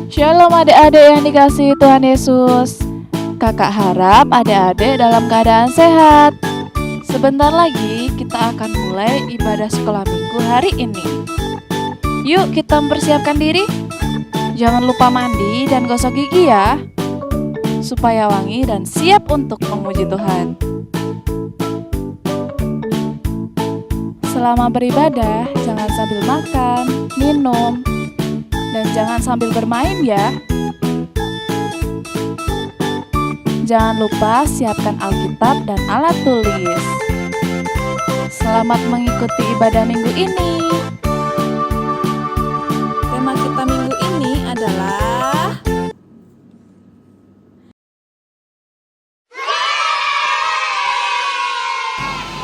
Shalom adik-adik yang dikasihi Tuhan Yesus. Kakak harap adik-adik dalam keadaan sehat. Sebentar lagi kita akan mulai ibadah sekolah minggu hari ini. Yuk kita mempersiapkan diri. Jangan lupa mandi dan gosok gigi ya, supaya wangi dan siap untuk memuji Tuhan. Selama beribadah, jangan sambil makan, minum, dan jangan sambil bermain ya. Jangan lupa siapkan Alkitab dan alat tulis. Selamat mengikuti ibadah minggu ini. Tema kita minggu ini adalah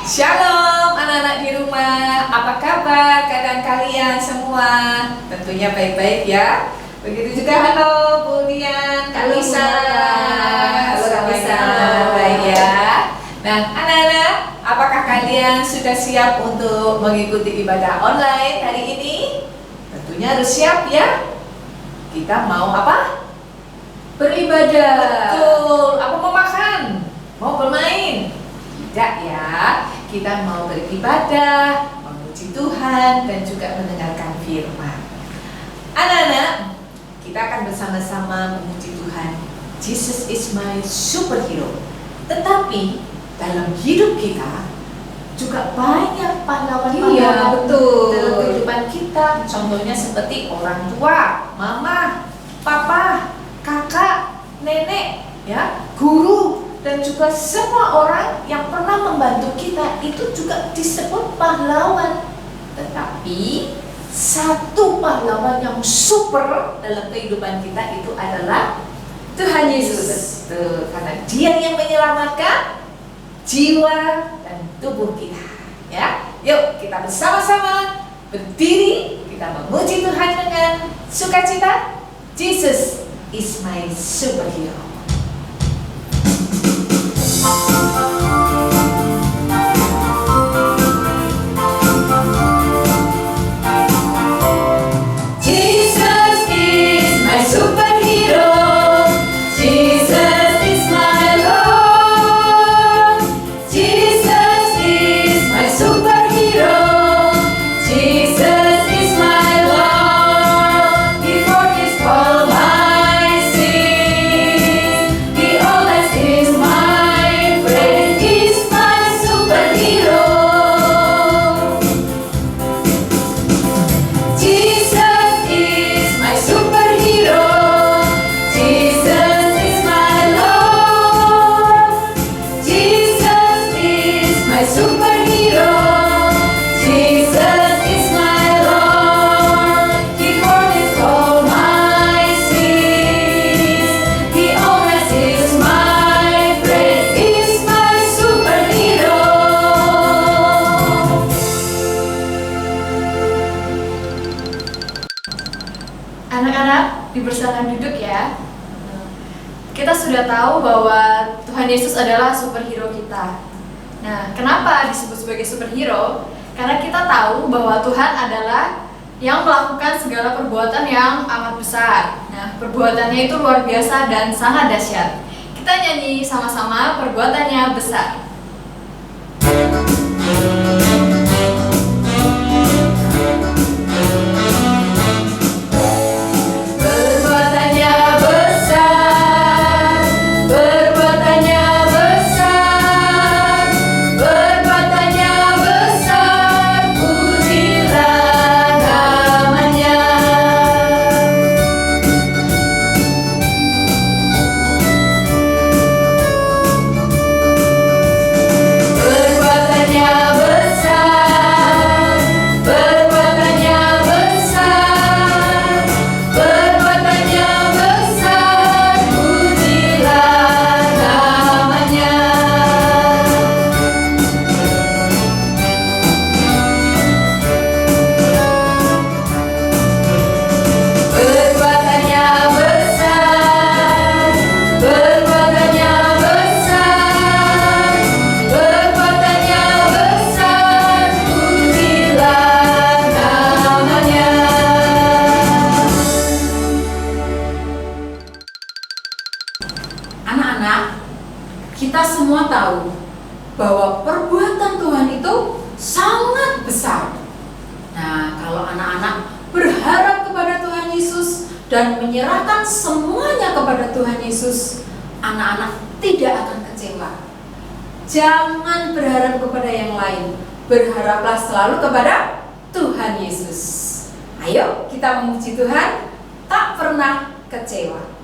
Shalom anak-anak di rumah, apa kabar keadaan kalian semua? Tentunya baik-baik ya. Begitu juga halo Bu Dian, Kak Lisa. Halo Kak Lisa, baik ya. Nah anak-anak, apakah kalian sudah siap untuk mengikuti ibadah online hari ini? Tentunya harus siap ya. Kita mau apa? Beribadah. Betul, apa mau makan? Mau bermain? Tidak ya, kita mau beribadah, memuji Tuhan, dan juga mendengarkan firman. Anak-anak, kita akan bersama-sama memuji Tuhan. Jesus is my superhero. Tetapi dalam hidup kita juga banyak pahlawan-pahlawan betul. dalam kehidupan kita. Contohnya seperti orang tua, mama, papa, kakak, nenek, ya, guru, dan juga semua orang yang pernah membantu kita itu juga disebut pahlawan. Tetapi satu pahlawan yang super dalam kehidupan kita itu adalah Tuhan Yesus. Betul, karena Dia yang menyelamatkan jiwa dan tubuh kita. Ya, yuk kita bersama-sama berdiri, kita memuji Tuhan dengan sukacita. Jesus is my superhero. Anak-anak, dipersilakan duduk ya. Kita sudah tahu bahwa Tuhan Yesus adalah superhero kita. Nah, kenapa disebut sebagai superhero? Karena kita tahu bahwa Tuhan adalah yang melakukan segala perbuatan yang amat besar. Nah, perbuatannya itu luar biasa dan sangat dahsyat. Kita nyanyi sama-sama perbuatannya besar. anak-anak, kita semua tahu bahwa perbuatan Tuhan itu sangat besar. Nah, kalau anak-anak berharap kepada Tuhan Yesus dan menyerahkan semuanya kepada Tuhan Yesus, anak-anak tidak akan kecewa. Jangan berharap kepada yang lain, berharaplah selalu kepada Tuhan Yesus. Ayo kita memuji Tuhan, tak pernah kecewa.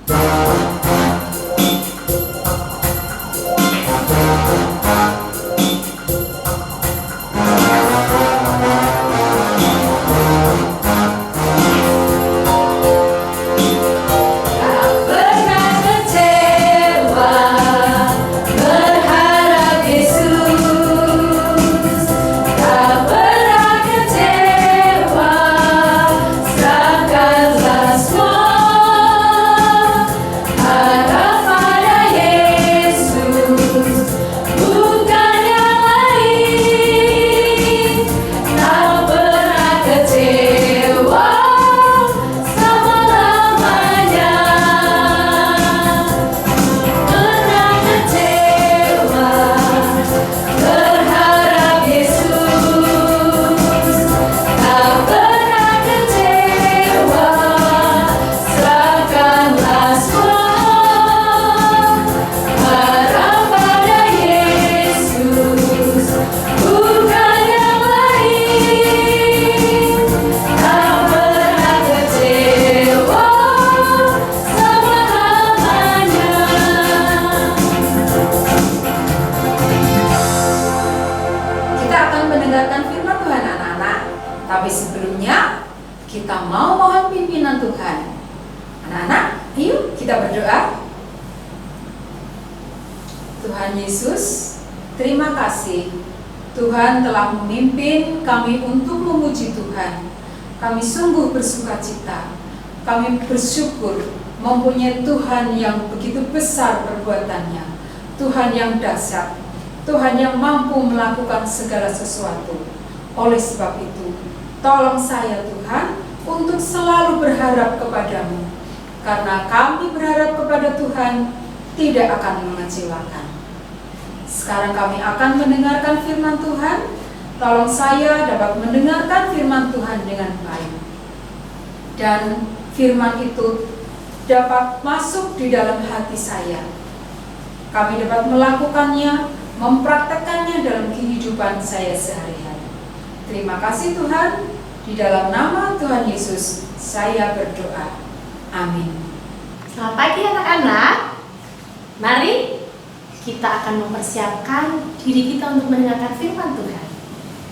Tapi sebelumnya kita mau mohon pimpinan Tuhan. Anak-anak, ayo kita berdoa. Tuhan Yesus, terima kasih Tuhan telah memimpin kami untuk memuji Tuhan. Kami sungguh bersukacita. Kami bersyukur mempunyai Tuhan yang begitu besar perbuatannya, Tuhan yang dahsyat, Tuhan yang mampu melakukan segala sesuatu. Oleh sebab itu, tolong saya Tuhan untuk selalu berharap kepadamu, karena kami berharap kepada Tuhan tidak akan mengecewakan. Sekarang kami akan mendengarkan firman Tuhan. Tolong saya dapat mendengarkan firman Tuhan dengan baik, dan firman itu dapat masuk di dalam hati saya. Kami dapat melakukannya, mempraktekannya dalam kehidupan saya sehari-hari. Terima kasih Tuhan, di dalam nama Tuhan Yesus saya berdoa. Amin. Selamat pagi anak-anak. Mari kita akan mempersiapkan diri kita untuk mendengarkan firman Tuhan.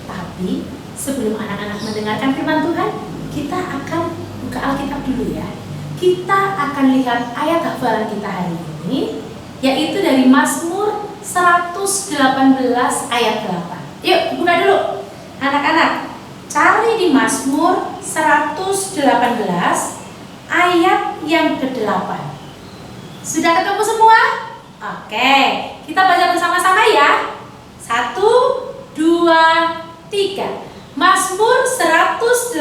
Tapi sebelum anak-anak mendengarkan firman Tuhan, kita akan buka Alkitab dulu ya. Kita akan lihat ayat hafalan kita hari ini, yaitu dari Mazmur 118 ayat 8. Yuk buka dulu. Anak-anak, cari di Mazmur 118 ayat yang ke-8. Sudah ketemu semua? Oke, kita baca bersama-sama ya. 1, 2, 3. Mazmur 118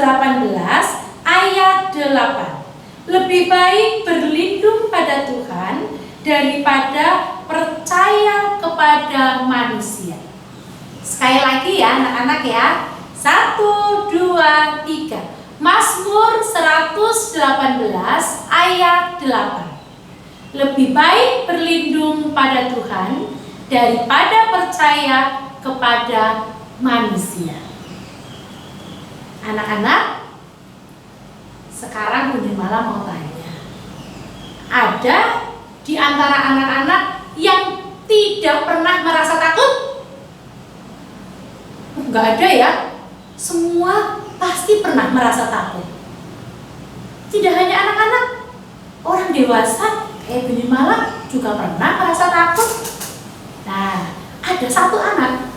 ayat 8. Lebih baik berlindung pada Tuhan daripada percaya kepada manusia. Sekali lagi ya anak-anak ya. 1, 2, 3. Mazmur 118 ayat 8. Lebih baik berlindung pada Tuhan daripada percaya kepada manusia. Anak-anak, sekarang Bunda Mala mau tanya. Ada di antara anak-anak yang tidak pernah merasa takut? Enggak ada ya. Semua pasti pernah merasa takut. Tidak hanya anak-anak, orang dewasa kayak Bunda Mala juga pernah merasa takut. Nah, ada satu anak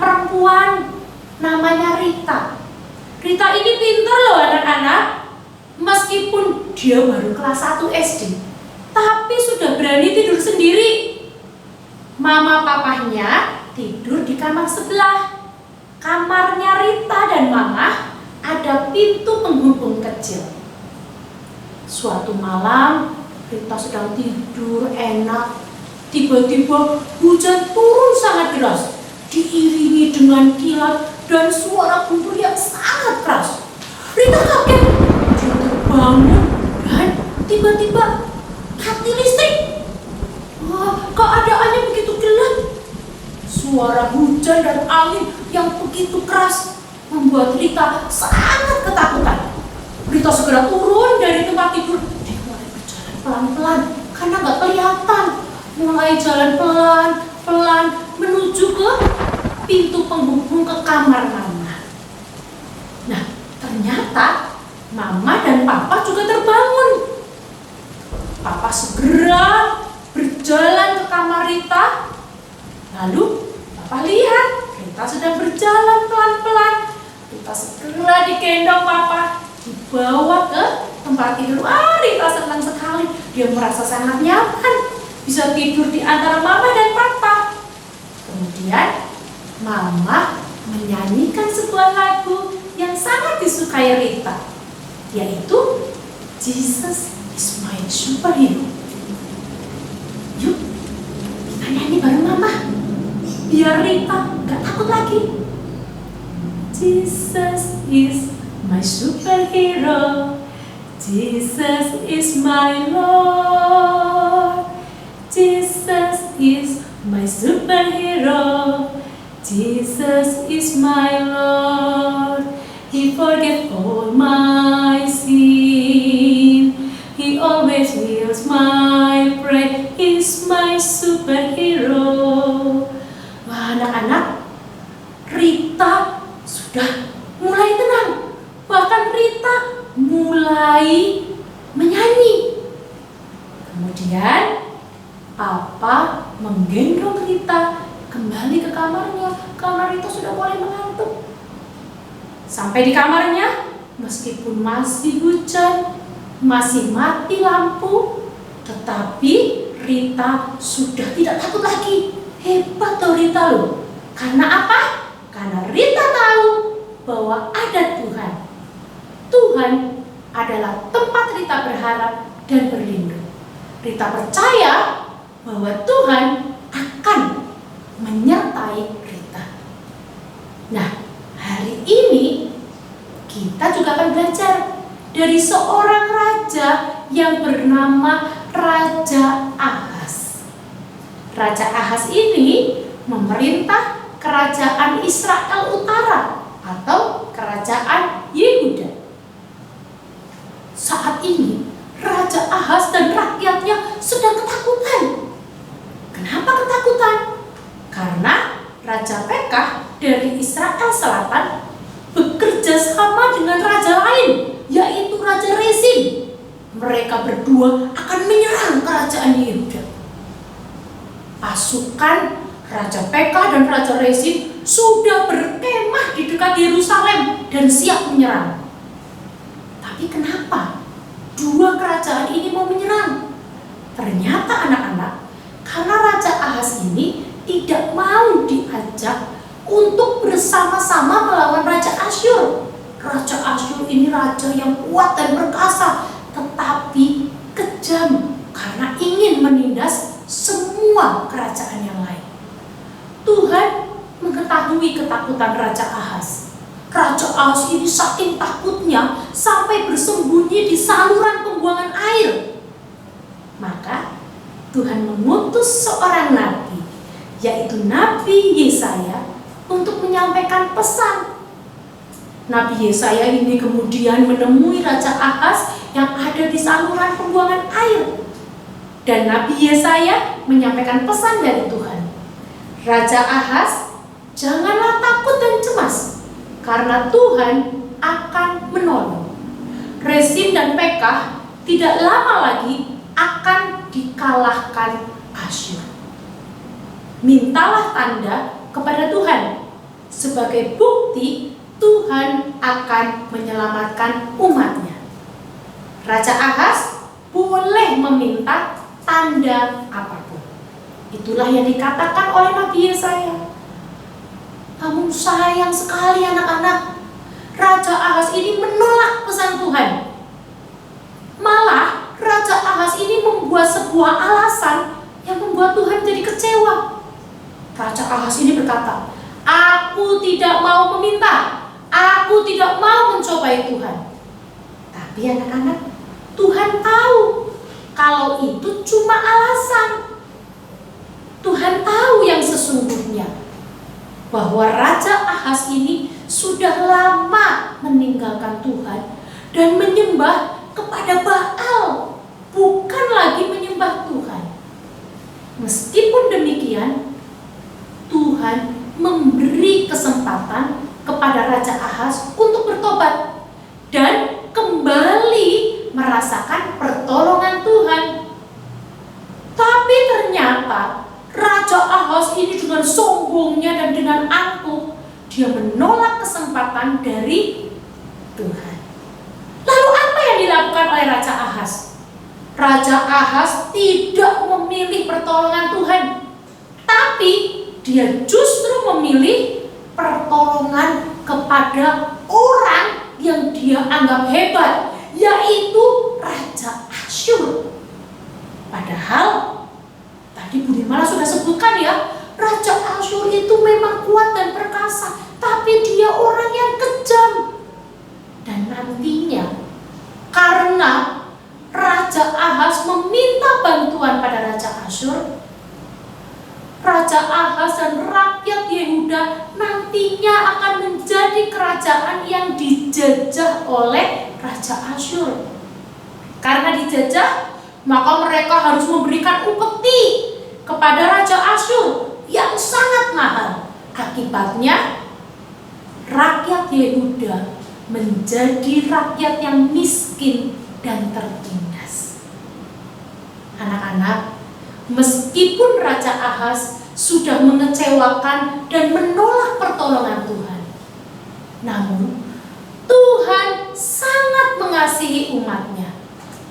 perempuan namanya Rita. Rita ini pintar loh anak-anak. Meskipun dia baru kelas 1 SD, tapi sudah berani tidur sendiri. Mama papahnya tidur di kamar sebelah. Kamarnya Rita dan Mama ada pintu penghubung kecil. Suatu malam Rita sedang tidur enak, tiba-tiba hujan turun sangat deras, diiringi dengan kilat dan suara guntur yang sangat keras. Rita kaget, dia terbangun dan tiba-tiba mati listrik. Wah, keadaannya begitu gelap. Suara hujan dan angin yang begitu keras membuat Rita sangat ketakutan. Rita segera turun dari tempat tidur. Dia mulai berjalan pelan-pelan karena nggak kelihatan. Mulai jalan pelan-pelan menuju ke pintu penghubung ke kamar Mama. Nah, ternyata Mama dan Papa juga terbangun. Papa segera berjalan ke kamar Rita. Lalu Papa lihat Rita sedang berjalan pelan-pelan. Rita segera digendong Papa, dibawa ke tempat tidur. Rita senang sekali. Dia merasa sangat nyaman, bisa tidur di antara Mama dan Papa. Kemudian Mama menyanyikan sebuah lagu yang sangat disukai Rita, yaitu Jesus is my superhero. Yuk, kita nyanyi bareng Mama, biar Rita gak takut lagi. Jesus is my superhero, Jesus is my Lord, Jesus is my superhero, Jesus is my Lord. He forgave all my sin, He always heals my prayer, He's my superhero. Wah, anak-anak, Rita sudah mulai tenang. Bahkan Rita mulai menyanyi. Kemudian Papa menggendong Rita kembali ke kamarnya karena Rita sudah mulai mengantuk. Sampai di kamarnya, meskipun masih hujan, masih mati lampu, tetapi Rita sudah tidak takut lagi. Hebat tuh Rita loh. Karena apa? Karena Rita tahu bahwa ada Tuhan. Tuhan adalah tempat Rita berharap dan berlindung. Rita percaya bahwa Tuhan akan menyertai Rita. Nah, hari ini kita juga akan belajar dari seorang raja yang bernama Raja Ahas. Raja Ahas ini memerintah kerajaan Israel Utara atau kerajaan Yehuda. Saat ini Raja Ahas dan rakyatnya sedang ketakutan. Kenapa ketakutan? Karena Raja Pekah dari Israel Selatan bekerja sama dengan raja lain, yaitu Raja Rezin. Mereka berdua akan menyerang kerajaan Yehuda. Pasukan Raja Pekah dan Raja Rezin sudah berkemah di dekat Yerusalem dan siap menyerang. Tapi kenapa dua kerajaan ini mau menyerang? Ternyata anak-anak, karena Raja Ahas ini tidak mau diajak untuk bersama-sama melawan Raja Asyur. Raja Asyur ini raja yang kuat dan perkasa, tetapi kejam karena ingin menindas semua kerajaan yang lain. Tuhan mengetahui ketakutan Raja Ahas. Raja Ahas ini saking takutnya sampai bersembunyi di saluran pembuangan air. Maka Tuhan mengutus seorang nabi, yaitu Nabi Yesaya, untuk menyampaikan pesan. Nabi Yesaya ini kemudian menemui Raja Ahas yang ada di saluran pembuangan air. Dan Nabi Yesaya menyampaikan pesan dari Tuhan. Raja Ahas, janganlah takut dan cemas, karena Tuhan akan menolong. Rezin dan Pekah tidak lama lagi akan dikalahkan Asyur. Mintalah tanda kepada Tuhan. Sebagai bukti, Tuhan akan menyelamatkan umatnya. Raja Ahas boleh meminta tanda apapun. Itulah yang dikatakan oleh Nabi Yesaya. Namun sayang sekali anak-anak, Raja Ahas ini menolak pesan Tuhan. Malah Raja Ahas ini membuat sebuah alasan yang membuat membuat Tuhan jadi kecewa. Raja Ahas ini berkata, "Aku tidak mau meminta, aku tidak mau mencobai Tuhan." Tapi anak-anak, Tuhan tahu kalau itu cuma alasan. Tuhan tahu yang sesungguhnya, bahwa Raja Ahas ini sudah lama meninggalkan Tuhan dan menyembah kepada Baal, bukan lagi menyembah Tuhan. Meskipun demikian, Tuhan memberi kesempatan kepada Raja Ahas untuk bertobat dan kembali merasakan pertolongan Tuhan. Tapi ternyata Raja Ahas ini dengan sombongnya dan dengan angkuh, dia menolak kesempatan dari Tuhan. Lalu apa yang dilakukan oleh Raja Ahas? Raja Ahas tidak memilih pertolongan Tuhan, tapi dia justru memilih pertolongan kepada orang yang dia anggap hebat, yaitu Raja Asyur. Padahal tadi Budi Mala sudah sebutkan ya, Raja Asyur itu memang kuat dan perkasa, tapi dia orang yang kejam. Dan nantinya, karena Raja Ahas meminta bantuan pada Raja Asyur, Raja Ahas dan rakyat Yehuda nantinya akan menjadi kerajaan yang dijajah oleh Raja Asyur. Karena dijajah, maka mereka harus memberikan upeti kepada Raja Asyur yang sangat mahal. Akibatnya, rakyat Yehuda menjadi rakyat yang miskin dan tertindas. Anak-anak, meskipun Raja Ahas sudah mengecewakan dan menolak pertolongan Tuhan, namun Tuhan sangat mengasihi umatnya.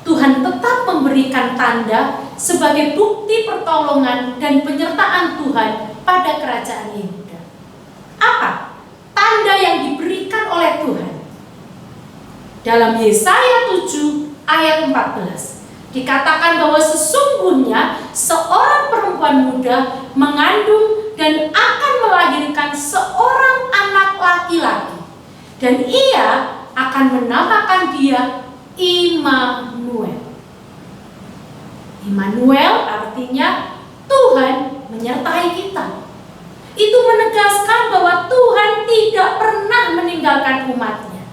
Tuhan tetap memberikan tanda sebagai bukti pertolongan dan penyertaan Tuhan pada kerajaan Yehuda. Apa tanda yang diberikan oleh Tuhan? Dalam Yesaya 7 ayat 14 dikatakan bahwa sesungguhnya seorang perempuan muda mengandung dan akan melahirkan seorang anak laki-laki, dan ia akan menamakan dia Immanuel. Immanuel artinya Tuhan menyertai kita. Itu menegaskan bahwa Tuhan tidak pernah meninggalkan umatnya.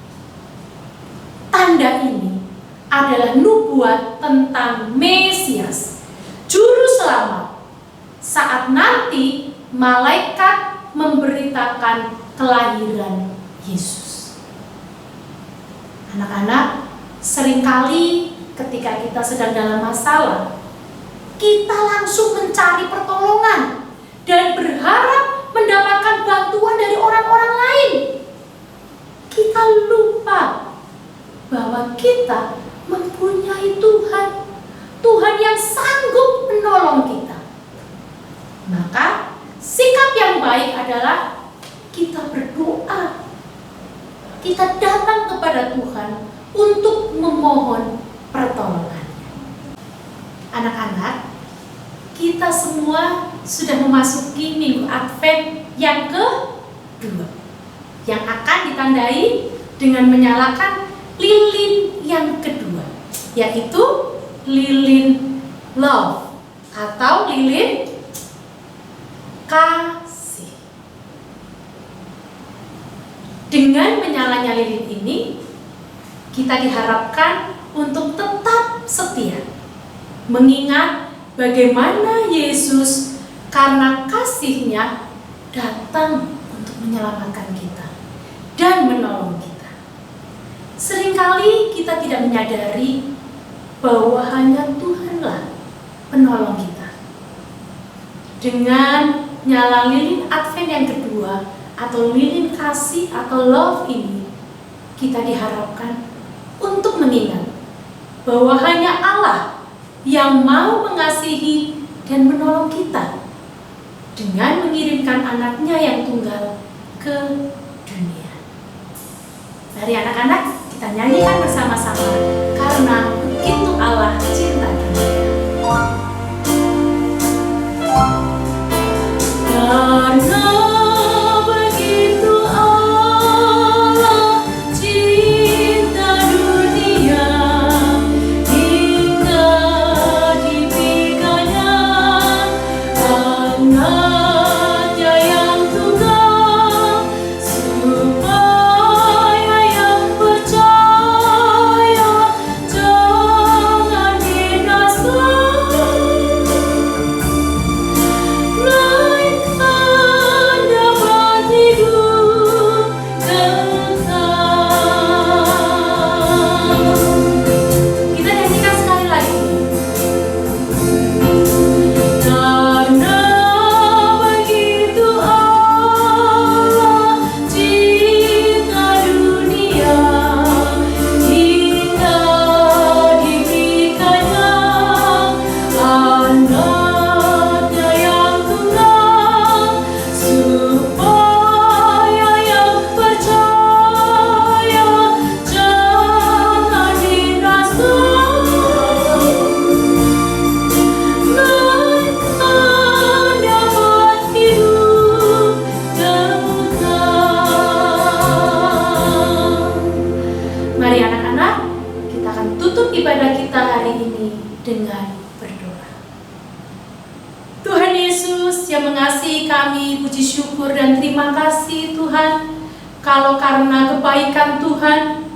Tanda ini adalah nubuat tentang Mesias, juru selamat, saat nanti malaikat memberitakan kelahiran Yesus. Anak-anak, seringkali ketika kita sedang dalam masalah, kita langsung mencari pertolongan dan berharap mendapatkan bantuan dari orang-orang lain. Kita lupa bahwa kita mempunyai Tuhan, Tuhan yang sanggup menolong kita. Maka sikap yang baik adalah kita berdoa, kita datang kepada Tuhan untuk memohon pertolongannya. Anak-anak, kita semua sudah memasuki minggu Advent yang kedua, yang akan ditandai dengan menyalakan lilin yang kedua, yaitu lilin love atau lilin kasih. Dengan menyalanya lilin ini, kita diharapkan untuk tetap setia, mengingat bagaimana Yesus karena kasih-Nya datang untuk menyelamatkan kita dan menolong kita. Seringkali kita tidak menyadari bahwa hanya Tuhanlah penolong kita. Dengan nyala lilin Advent yang kedua atau lilin kasih atau love ini, kita diharapkan untuk mengingat bahwa hanya Allah yang mau mengasihi dan menolong kita dengan mengirimkan anaknya yang tunggal ke dunia. Mari anak-anak, kita nyanyikan bersama-sama, karena begitu Allah cinta dunia. dengan berdoa. Tuhan Yesus yang mengasihi kami, puji syukur dan terima kasih Tuhan, kalau karena kebaikan Tuhan,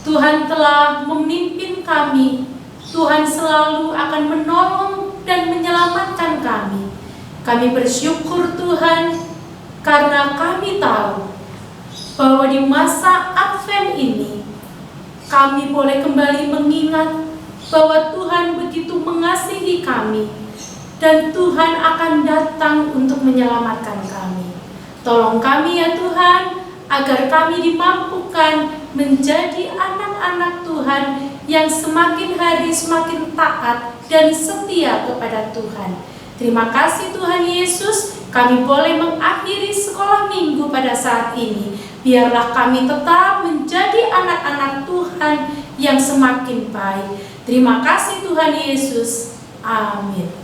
Tuhan telah memimpin kami. Tuhan selalu akan menolong dan menyelamatkan kami. Kami bersyukur Tuhan, karena kami tahu bahwa di masa Advent ini, kami boleh kembali mengingat bahwa Tuhan begitu mengasihi kami, dan Tuhan akan datang untuk menyelamatkan kami. Tolong kami ya Tuhan, agar kami dimampukan menjadi anak-anak Tuhan yang semakin hari semakin taat dan setia kepada Tuhan. Terima kasih Tuhan Yesus, kami boleh mengakhiri sekolah minggu pada saat ini. Biarlah kami tetap menjadi anak-anak Tuhan yang semakin baik. Terima kasih Tuhan Yesus. Amin.